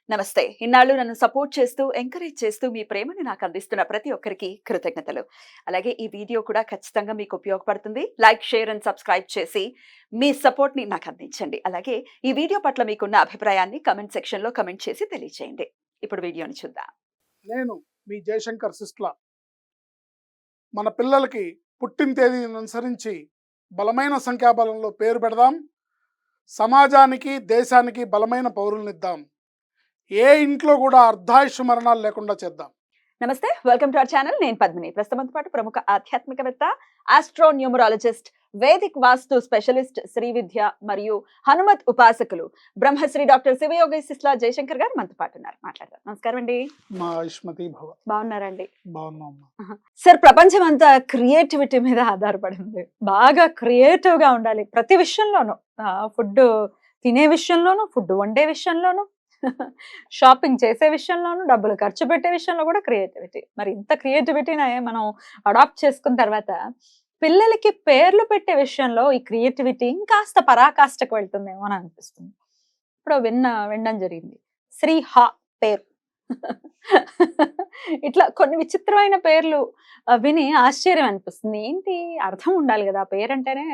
నమస్తే. ఇన్నాళ్ళు నన్ను సపోర్ట్ చేస్తూ, ఎంకరేజ్ చేస్తూ మీ ప్రేమని నాకు అందిస్తున్న ప్రతి ఒక్కరికి కృతజ్ఞతలు. అలాగే ఈ వీడియో కూడా ఖచ్చితంగా మీకు ఉపయోగపడుతుంది. లైక్, షేర్ అండ్ సబ్స్క్రైబ్ చేసి మీ సపోర్ట్‌ని నాకు అందించండి. అలాగే ఈ వీడియో పట్ల మీకున్న అభిప్రాయాన్ని కామెంట్ సెక్షన్‌లో కామెంట్ చేసి తెలియజేయండి. ఇప్పుడు వీడియోని చూద్దాం. నేను మీ జయశంకర్ సిస్ట్ల. మన పిల్లలకి పుట్టిన తేదీని అనుసరించి బలమైన సంఖ్యాబలంలో పేరు పెడదాం. సమాజానికి దేశానికి బలమైన పౌరులనిద్దాం. ఏ ఇంట్లో కూడా అర్ధాయుష్ మరణాలు లేకుండా చేద్దాం. నమస్తే. Welcome to our channel. నేను పద్మిని. ప్రస్తుతంతో పాటు ప్రముఖ ఆధ్యాత్మికవేత్త, ఆస్ట్రో న్యూమరాలజిస్ట్, వేదిక్ వాస్తు స్పెషలిస్ట్ శ్రీ విద్య మరియు హనుమత్ ఉపాసకులు బ్రహ్మశ్రీ డాక్టర్ శివయోగి సిస్లా జయశంకర్ గారు మనతో పాటు ఉన్నారు. మాట్లాడదాం. నమస్కారం అండి. మా ఆయుష్మతి భవ. బాగున్నారండి? బాగున్నాం. సార్, ప్రపంచం అంతా క్రియేటివిటీ మీద ఆధారపడింది. బాగా క్రియేటివ్ గా ఉండాలి ప్రతి విషయంలోనూ. ఫుడ్ తినే విషయంలోనూ, ఫుడ్ వండే విషయంలోనూ, షాపింగ్ చేసే విషయంలోనూ, డబ్బులు ఖర్చు పెట్టే విషయంలో కూడా క్రియేటివిటీ. మరి ఇంత క్రియేటివిటీని మనం అడాప్ట్ చేసుకున్న తర్వాత పిల్లలకి పేర్లు పెట్టే విషయంలో ఈ క్రియేటివిటీ ఇంకాస్త పరాకాష్ఠకు వెళ్తుందేమో అని అనిపిస్తుంది. ఇప్పుడు వినడం జరిగింది, శ్రీహ పేరు. ఇట్లా కొన్ని విచిత్రమైన పేర్లు విని ఆశ్చర్యం అనిపిస్తుంది. ఏంటి, అర్థం ఉండాలి కదా పేరంటేనే.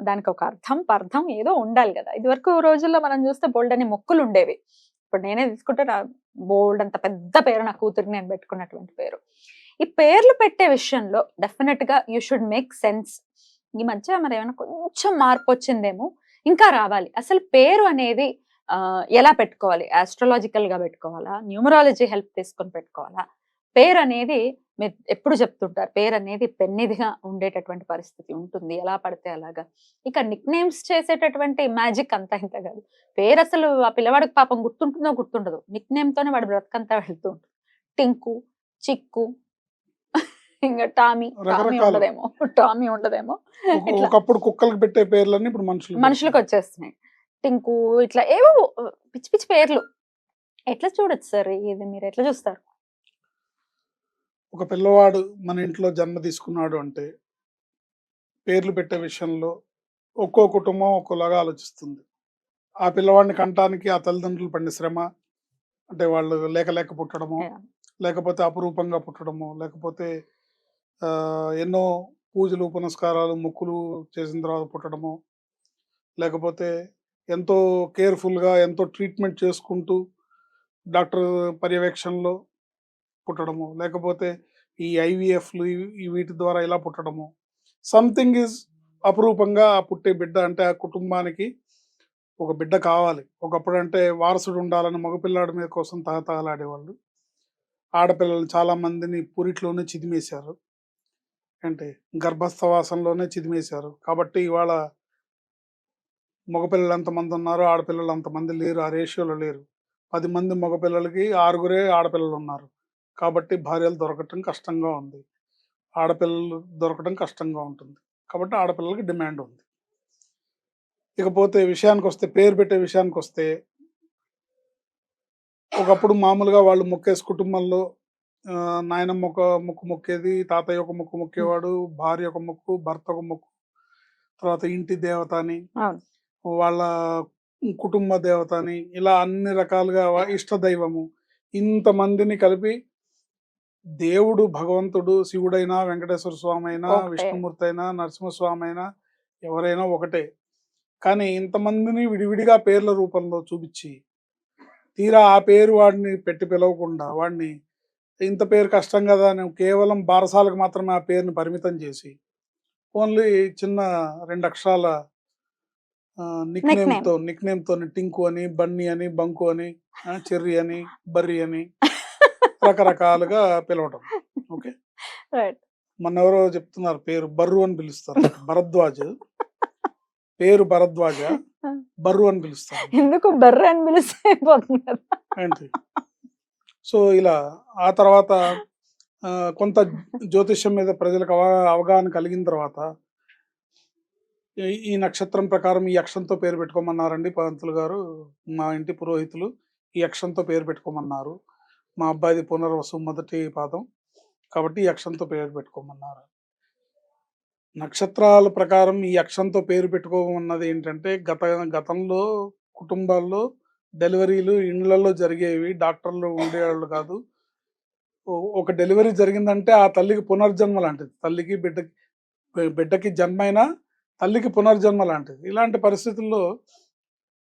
దానికి ఒక అర్థం పర్థం ఏదో ఉండాలి కదా. ఇది వరకు రోజుల్లో మనం చూస్తే బోల్డ్ అని మొక్కులు ఉండేవి. ఇప్పుడు నేనే తీసుకుంటే నా బోల్డ్ అంత పెద్ద పేరు నా కూతురికి నేను పెట్టుకున్నటువంటి పేరు. ఈ పేర్లు పెట్టే విషయంలో డెఫినెట్ గా యూ షుడ్ మేక్ సెన్స్. ఈ మధ్య మరి ఏమైనా కొంచెం మార్పు వచ్చిందేమో, ఇంకా రావాలి. అసలు పేరు అనేది ఎలా పెట్టుకోవాలి? ఆస్ట్రాలజికల్ గా పెట్టుకోవాలా, న్యూమరాలజీ హెల్ప్ తీసుకొని పెట్టుకోవాలా? పేరు అనేది మీరు ఎప్పుడు చెప్తుంటారు, పేరు అనేది పెన్నిదిగా ఉండేటటువంటి పరిస్థితి ఉంటుంది, ఎలా పడితే అలాగా. ఇక నిక్ నేమ్స్ చేసేటటువంటి మ్యాజిక్ అంతా ఇంత కాదు. పేరు అసలు ఆ పిల్లవాడికి పాపం గుర్తుంటుందో గుర్తుండదు, నిక్ నేమ్ తోనే వాడి బ్రతకంతా వెళ్తూ ఉంటుంది. టింకు, చిక్కు, ఇంకా టామీ ఉండదేమో, టామీ ఉండదేమో. ఒకప్పుడు కుక్కలకు పెట్టే పేర్లన్నీ ఇప్పుడు మనుషులకు వచ్చేస్తున్నాయి. టింకు, ఇట్లా ఏవో పిచ్చి పిచ్చి పేర్లు. ఎట్లా చూడొచ్చు సార్ ఇది, మీరు ఎట్లా చూస్తారు? ఒక పిల్లవాడు మన ఇంట్లో జన్మ తీసుకున్నాడు అంటే పేర్లు పెట్టే విషయంలో ఒక్కో కుటుంబం ఒక్కోలాగా ఆలోచిస్తుంది. ఆ పిల్లవాడిని కంటానికి ఆ తల్లిదండ్రులు పడిన శ్రమ, అంటే వాళ్ళు లేక పుట్టడము, లేకపోతే అపురూపంగా పుట్టడము, లేకపోతే ఎన్నో పూజలు పునస్కారాలు మొక్కులు చేసిన తర్వాత పుట్టడము, లేకపోతే ఎంతో కేర్ఫుల్గా ఎంతో ట్రీట్మెంట్ చేసుకుంటూ డాక్టర్ పర్యవేక్షణలో పుట్టడము, లేకపోతే ఈ ఐవీఎఫ్లు వీటి ద్వారా ఇలా పుట్టడము. సంథింగ్ ఈజ్ అపురూపంగా పుట్టే బిడ్డ అంటే ఆ కుటుంబానికి ఒక బిడ్డ కావాలి. ఒకప్పుడు అంటే వారసుడు ఉండాలని మగపిల్లాడి మీద కోసం తహతహలాడేవాళ్ళు. ఆడపిల్లలు చాలామందిని పురిట్లోనే చిదిమేశారు, అంటే గర్భస్థవాసంలోనే చిదిమేశారు. కాబట్టి ఇవాళ మగపిల్లలు ఎంతమంది ఉన్నారో ఆడపిల్లలు అంతమంది లేరు, ఆ రేషియోలో లేరు. 10 మంది మగపిల్లలకి 6 ఆడపిల్లలు ఉన్నారు. కాబట్టి భార్యలు దొరకటం కష్టంగా ఉంది, ఆడపిల్లలు దొరకటం కష్టంగా ఉంటుంది. కాబట్టి ఆడపిల్లలకి డిమాండ్ ఉంది. ఇకపోతే విషయానికి వస్తే, పేరు పెట్టే విషయానికి వస్తే, ఒకప్పుడు మామూలుగా వాళ్ళు మొక్కేసి కుటుంబంలో నాయనమ్మ ఒక మొక్కు మొక్కేది, తాతయ్య ఒక మొక్కు మొక్కేవాడు, భార్య ఒక మొక్కు, భర్త ఒక మొక్కు, తర్వాత ఇంటి దేవత అని, వాళ్ళ కుటుంబ దేవత అని, ఇలా అన్ని రకాలుగా ఇష్ట దైవము, ఇంతమందిని కలిపి దేవుడు భగవంతుడు శివుడైనా, వెంకటేశ్వర స్వామి అయినా, విష్ణుమూర్తి అయినా, నరసింహస్వామి అయినా ఎవరైనా ఒకటే. కానీ ఇంతమందిని విడివిడిగా పేర్ల రూపంలో చూపించి తీరా ఆ పేరు వాడిని పెట్టి పిలవకుండా వాడిని ఇంత పేరు కష్టం కదా అని కేవలం బారసాలకు మాత్రమే ఆ పేరుని పరిమితం చేసి ఓన్లీ చిన్న 2 అక్షరాల నిక్ నేమ్తో టింకు అని, బన్నీ అని, బంకు అని, చెర్రీ అని, బర్రీ అని రకరకాలుగా పిలవటం. ఓకే, మొన్న ఎవరో చెప్తున్నారు పేరు బర్రు అని పిలుస్తారు. భరద్వాజ్ పేరు భరద్వాజ, బర్రు అని పిలుస్తారు. ఎందుకు బర్రు అని పిలిస్తే ఏంటి. సో ఇలా ఆ తర్వాత కొంత జ్యోతిష్యం మీద ప్రజలకు అవగాహన కలిగిన తర్వాత ఈ నక్షత్రం ప్రకారం ఈ అక్షరంతో పేరు పెట్టుకోమన్నారండి పంతులు గారు, మా ఇంటి పురోహితులు ఈ అక్షరంతో పేరు పెట్టుకోమన్నారు. మా అబ్బాయిది పునర్వసు మొదటి పాదం కాబట్టి ఈ అక్షరంతో పేరు పెట్టుకోమన్నారు. నక్షత్రాల ప్రకారం ఈ అక్షరంతో పేరు పెట్టుకోమన్నది ఏంటంటే గతంలో కుటుంబాల్లో డెలివరీలు ఇండ్లలో జరిగేవి, డాక్టర్లు ఉండేవాళ్ళు కాదు. ఒక డెలివరీ జరిగిందంటే ఆ తల్లికి పునర్జన్మ లాంటిది. తల్లికి బిడ్డకి జన్మైనా తల్లికి పునర్జన్మ లాంటిది. ఇలాంటి పరిస్థితుల్లో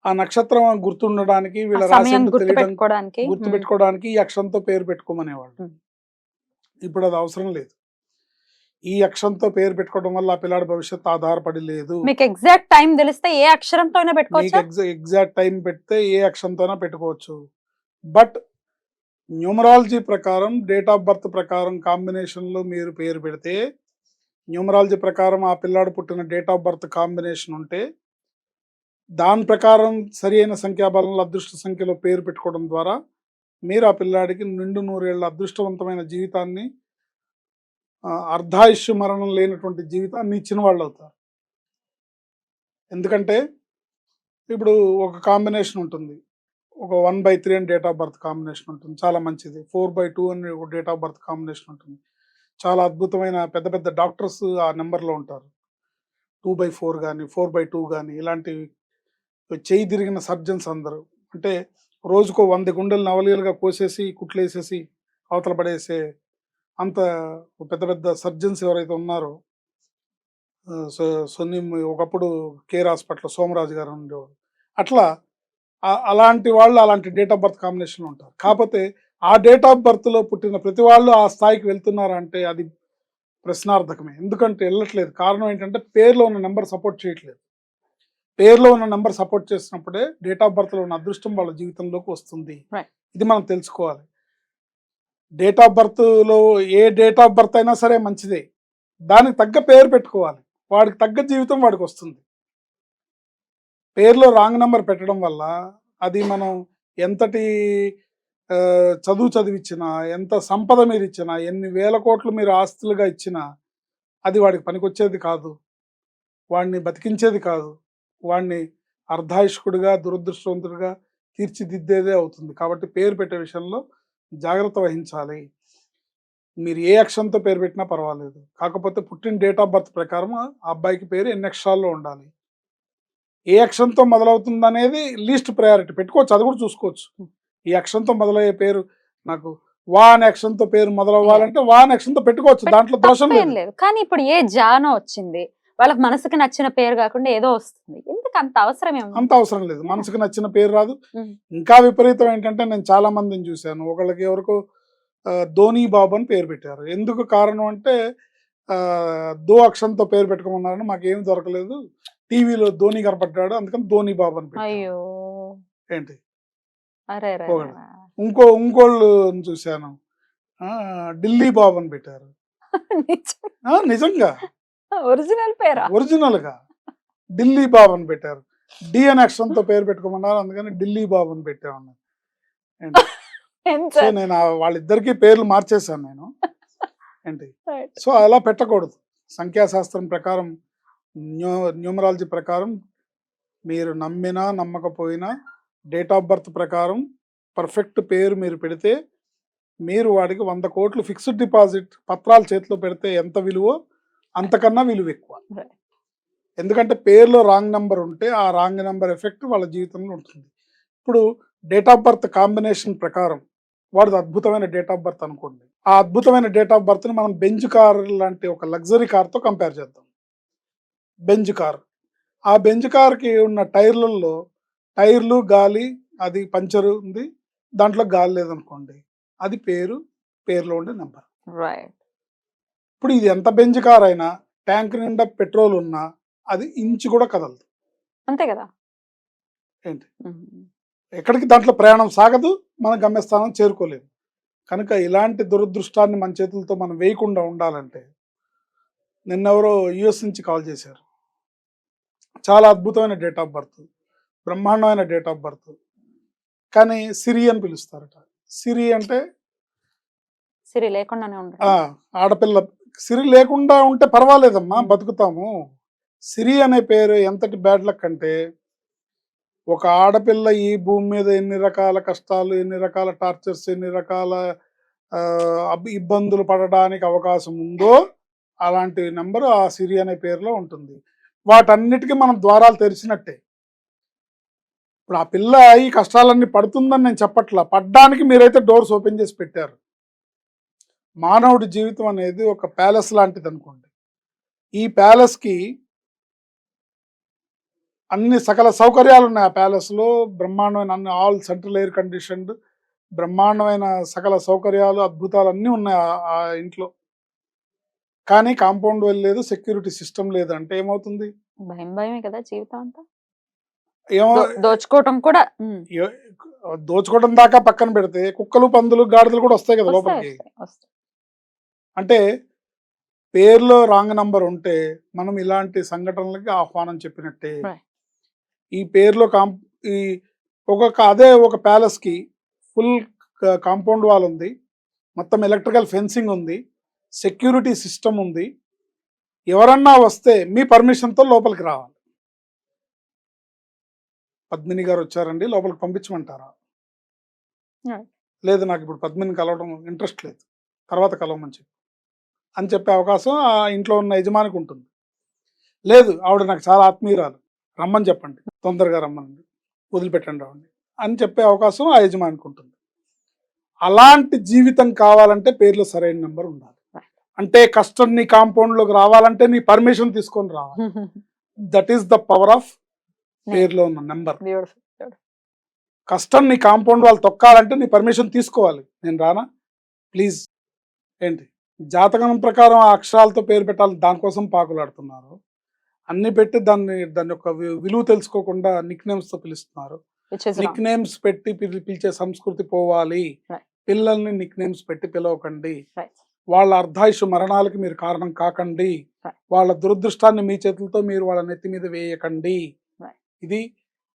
ఆ నక్షత్రం గుర్తుండడానికి, ఆ వీళ్ళ సమయం రాశేంటో తెలియడం గుర్తుపెట్టుకోవడానికి గుర్తుపెట్టుకోవడానికి ఈ అక్షరంతో పేరు పెట్టుకోమనేవాళ్ళు. ఉమ్. ఇప్పుడు అది అవసరం లేదు. ఈ అక్షరంతో పేరు పెట్టుకోవడం వల్ల ఆ పిల్లాడి భవిష్యత్తు ఆధారపడి లేదు. మీకు ఎగ్జాక్ట్ టైం తెలిస్తే ఏ అక్షరంతో అయినా మీకు పెట్టుకోవచ్చా? ఎగ్జాక్ట్ టైం పెడితే ఏ అక్షరంతోనా పెట్టుకోవచ్చు. బట్ న్యూమరాలజీ ప్రకారం, డేట్ ఆఫ్ బర్త్ ప్రకారం కాంబినేషన్లో మీరు పేరు పెడితే, న్యూమరాలజీ ప్రకారం ఆ పిల్లాడు పుట్టిన డేట్ ఆఫ్ బర్త్ కాంబినేషన్ ఉంటే, దాని ప్రకారం సరి అయిన సంఖ్యాబలంలో అదృష్ట సంఖ్యలో పేరు పెట్టుకోవడం ద్వారా మీరు ఆ పిల్లాడికి నిండు 100 ఏళ్ళ అదృష్టవంతమైన జీవితాన్ని, అర్ధాయుష్య మరణం లేనటువంటి జీవితాన్ని ఇచ్చిన వాళ్ళు అవుతారు. ఎందుకంటే ఇప్పుడు ఒక కాంబినేషన్ ఉంటుంది, ఒక 1/3 అని డేట్ ఆఫ్ బర్త్ కాంబినేషన్ ఉంటుంది, చాలా మంచిది. 4/2 అని ఒక డేట్ ఆఫ్ బర్త్ కాంబినేషన్ ఉంటుంది, చాలా అద్భుతమైన పెద్ద పెద్ద డాక్టర్స్ ఆ నెంబర్లో ఉంటారు. 2/4 కానీ 4/2 కానీ ఇలాంటివి చేయి తిరిగిన సర్జన్స్ అందరూ, అంటే రోజుకో 100 గుండెలు నవలీలుగా కోసేసి కుట్లేసేసి అవతల పడేసే అంత పెద్ద పెద్ద సర్జన్స్ ఎవరైతే ఉన్నారో, సొన్ని ఒకప్పుడు కేర్ హాస్పిటల్ సోమరాజు గారు ఉండేవాడు, అట్లా అలాంటి వాళ్ళు అలాంటి డేట్ ఆఫ్ బర్త్ కాంబినేషన్లో ఉంటారు. కాకపోతే ఆ డేట్ ఆఫ్ బర్త్లో పుట్టిన ప్రతి వాళ్ళు ఆ స్థాయికి వెళ్తున్నారంటే అది ప్రశ్నార్థకమే. ఎందుకంటే వెళ్ళట్లేదు. కారణం ఏంటంటే పేరులో ఉన్న నెంబర్ సపోర్ట్ చేయట్లేదు. పేరులో ఉన్న నెంబర్ సపోర్ట్ చేసినప్పుడే డేట్ ఆఫ్ బర్త్లో ఉన్న అదృష్టం వాళ్ళ జీవితంలోకి వస్తుంది. ఇది మనం తెలుసుకోవాలి. డేట్ ఆఫ్ బర్త్లో ఏ డేట్ ఆఫ్ బర్త్ అయినా సరే మంచిదే, దానికి తగ్గ పేరు పెట్టుకోవాలి, వాడికి తగ్గ జీవితం వాడికి వస్తుంది. పేరులో రాంగ్ నెంబర్ పెట్టడం వల్ల అది మనం ఎంతటి చదువు చదివిచ్చినా, ఎంత సంపద మీరు ఇచ్చినా, ఎన్ని వేల కోట్లు మీరు ఆస్తులుగా ఇచ్చినా అది వాడికి పనికొచ్చేది కాదు, వాడిని బతికించేది కాదు, వాడిని అర్ధాయుష్కుడిగా దురదృష్టవంతుడిగా తీర్చిదిద్దేదే అవుతుంది. కాబట్టి పేరు పెట్టే విషయంలో జాగ్రత్త వహించాలి. మీరు ఏ అక్షరంతో పేరు పెట్టినా పర్వాలేదు, కాకపోతే పుట్టిన డేట్ ఆఫ్ బర్త్ ప్రకారం ఆ అబ్బాయికి పేరు ఎన్ని అక్షరాల్లో ఉండాలి, ఏ అక్షరంతో మొదలవుతుంది అనేది లీస్ట్ ప్రయారిటీ పెట్టుకోవచ్చు. అది కూడా చూసుకోవచ్చు. ఈ అక్షరంతో మొదలయ్యే పేరు, నాకు వా అనే అక్షరంతో పేరు మొదలవ్వాలంటే వా అనే అక్షరంతో పెట్టుకోవచ్చు, దాంట్లో దోషం లేదు. కానీ ఇప్పుడు ఏ జానో వచ్చింది, వాళ్ళకి మనసుకు నచ్చిన పేరు కాకుండా ఏదో వస్తుంది, ఎందుకు అంత అవసరం? అంత అవసరం లేదు, మనసుకు నచ్చిన పేరు రాదు. ఇంకా విపరీతం ఏంటంటే నేను చాలా మందిని చూశాను, ఒకళ్ళకి ఎవరికో ధోని బాబు అని పేరు పెట్టారు. ఎందుకు కారణం అంటే దో అక్షరంతో పేరు పెట్టుకోమన్నారని, మాకేం దొరకలేదు, టీవీలో ధోని కనపడ్డాడు అందుకని ధోని బాబు అని పెట్టారు. ఏంటి ఇంకోళ్ళు చూశాను, ఢిల్లీ బాబు అని పెట్టారు. నిజంగా ఒరిజినల్ గా ఢిల్లీ బాబు అని పెట్టారు. డి అనే అక్షరంతో పేరు పెట్టుకోమన్నారు అందుకని ఢిల్లీ బాబు అని పెట్టామన్నారు. సో నేను వాళ్ళిద్దరికి పేర్లు మార్చేశాను నేను. ఏంటి సో అలా పెట్టకూడదు. సంఖ్యాశాస్త్రం ప్రకారం, న్యూమరాలజీ ప్రకారం మీరు నమ్మినా నమ్మకపోయినా డేట్ ఆఫ్ బర్త్ ప్రకారం పర్ఫెక్ట్ పేరు మీరు పెడితే మీరు వాడికి 100 కోట్లు ఫిక్స్డ్ డిపాజిట్ పత్రాలు చేతిలో పెడితే ఎంత విలువో అంతకన్నా విలువ ఎక్కువ. ఎందుకంటే పేరులో రాంగ్ నెంబర్ ఉంటే ఆ రాంగ్ నెంబర్ ఎఫెక్ట్ వాళ్ళ జీవితంలో ఉంటుంది. ఇప్పుడు డేట్ ఆఫ్ బర్త్ కాంబినేషన్ ప్రకారం వాడిది అద్భుతమైన డేట్ ఆఫ్ బర్త్ అనుకోండి, ఆ అద్భుతమైన డేట్ ఆఫ్ బర్త్ని మనం బెంజ్ కార్ లాంటి ఒక లగ్జరీ కార్తో కంపేర్ చేద్దాం. బెంజ్ కార్, ఆ బెంజ్ కార్కి ఉన్న టైర్లలో టైర్లు గాలి, అది పంచరు ఉంది, దాంట్లో గాలి లేదనుకోండి, అది పేరులో ఉండే నెంబర్. ఇప్పుడు ఇది ఎంత బెంజ్ కార్ అయినా ట్యాంక్ నిండా పెట్రోల్ ఉన్నా అది ఇంచు కూడా కదలదు, అంతే కదా. ఏంటి ఎక్కడికి దాంట్లో ప్రయాణం సాగదు, మన గమ్యస్థానం చేరుకోలేదు. కనుక ఇలాంటి దురదృష్టాన్ని మన చేతులతో మనం వేయకుండా ఉండాలంటే, నిన్నెవరో యుఎస్ నుంచి కాల్ చేశారు, చాలా అద్భుతమైన డేట్ ఆఫ్ బర్త్, బ్రహ్మాండమైన డేట్ ఆఫ్ బర్త్, కానీ సిరి అని పిలుస్తారట. సిరి అంటే సిరి లేకుండానే ఆడపిల్ల. సిరి లేకుండా ఉంటే పర్వాలేదమ్మా, బతుకుతాము. సిరి అనే పేరు ఎంతటి బ్యాడ్ లక్ అంటే, ఒక ఆడపిల్ల ఈ భూమి మీద ఎన్ని రకాల కష్టాలు, ఎన్ని రకాల టార్చర్స్, ఎన్ని రకాల ఇబ్బందులు పడడానికి అవకాశం ఉందో అలాంటి నెంబర్ ఆ సిరి అనే పేరులో ఉంటుంది. వాటన్నిటికీ మనం ద్వారాలు తెరిచినట్టే. ఇప్పుడు ఆ పిల్ల ఈ కష్టాలన్నీ పడుతుందని నేను చెప్పట్లా, పడ్డానికి మీరైతే డోర్స్ ఓపెన్ చేసి పెట్టారు. మానవుడి జీవితం అనేది ఒక ప్యాలెస్ లాంటిది అనుకోండి. ఈ ప్యాలెస్కి అన్ని సకల సౌకర్యాలు ఉన్నాయి. ఆ ప్యాలెస్లో బ్రహ్మాండమైన అన్ని ఆల్ సెంట్రల్ ఎయిర్ కండిషన్డ్ బ్రహ్మాండమైన సకల సౌకర్యాలు అద్భుతాలు అన్నీ ఉన్నాయి ఆ ఇంట్లో. కానీ కాంపౌండ్ వెల్ లేదు, సెక్యూరిటీ సిస్టమ్ లేదు అంటే ఏమవుతుంది? భయం భయమే కదా జీవితం అంతా. ఏమో దోచుకోవటం కూడా ఏ- దోచుకోవడం దాకా పక్కన పెడితే కుక్కలు, పందులు, గాడిదలు కూడా వస్తాయి కదా లోపలికి. వస్తాయి. అంటే పేరులో రాంగ్ నంబర్ ఉంటే మనం ఇలాంటి సంఘటనలకి ఆహ్వానం చెప్పినట్టే. Right. ఈ పేరులో ఈ అదే ఒక ప్యాలెస్కి ఫుల్ కాంపౌండ్ వాల్ ఉంది, మొత్తం ఎలక్ట్రికల్ ఫెన్సింగ్ ఉంది, సెక్యూరిటీ సిస్టమ్ ఉంది. ఎవరన్నా వస్తే మీ పర్మిషన్తో లోపలికి రావాలి. పద్మిని గారు వచ్చారండి, లోపలికి పంపించమంటారా? Right. లేదు, నాకు ఇప్పుడు పద్మిని కలవడం ఇంట్రెస్ట్ లేదు, తర్వాత కలవమని చెప్పి అని చెప్పే అవకాశం ఆ ఇంట్లో ఉన్న యజమానికి ఉంటుంది. లేదు, ఆవిడ నాకు చాలా ఆత్మీయురాలు, రమ్మని చెప్పండి, తొందరగా రమ్మనండి, వదిలిపెట్టండి రావండి అని చెప్పే అవకాశం ఆ యజమానికి ఉంటుంది. అలాంటి జీవితం కావాలంటే పేర్లో సరైన నెంబర్ ఉండాలి. అంటే కష్టం నీ కాంపౌండ్లోకి రావాలంటే నీ పర్మిషన్ తీసుకొని రావాలి. That is the power of పేర్లో ఉన్న నెంబర్. కష్టం నీ కాంపౌండ్ వాళ్ళు తొక్కాలంటే నీ పర్మిషన్ తీసుకోవాలి. నేను రానా ప్లీజ్ ఏంటి? జాతకం ప్రకారం ఆ అక్షరాలతో పేరు పెట్టాలి, దానికోసం పాకులాడుతున్నారు. అన్ని పెట్టి దాని యొక్క విలువ తెలుసుకోకుండా నిక్ నేమ్స్తో పిలుస్తున్నారు. నిక్ నేమ్స్ పెట్టి పిలిచే సంస్కృతి పోవాలి. పిల్లల్ని నిక్ నేమ్స్ పెట్టి పిలవకండి. వాళ్ళ అర్ధాయుషు మరణాలకి మీరు కారణం కాకండి. వాళ్ళ దురదృష్టాన్ని మీ చేతులతో మీరు వాళ్ళ నెత్తి మీద వేయకండి. ఇది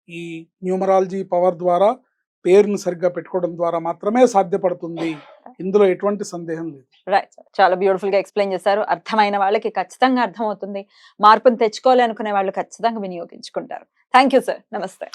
ఈ న్యూమరాలజీ పవర్ ద్వారా, పేరును సరిగ్గా పెట్టుకోవడం ద్వారా మాత్రమే సాధ్యపడుతుంది. ఇందులో ఎటువంటి సందేహం లేదు. రైట్, చాలా బ్యూటిఫుల్ గా ఎక్స్ప్లెయిన్ చేశారు. అర్థమైన వాళ్ళకి ఖచ్చితంగా అర్థమవుతుంది. మార్పును తెచ్చుకోవాలి అనుకునే వాళ్ళు ఖచ్చితంగా వినియోగించుకుంటారు. Thank you sir. నమస్తే.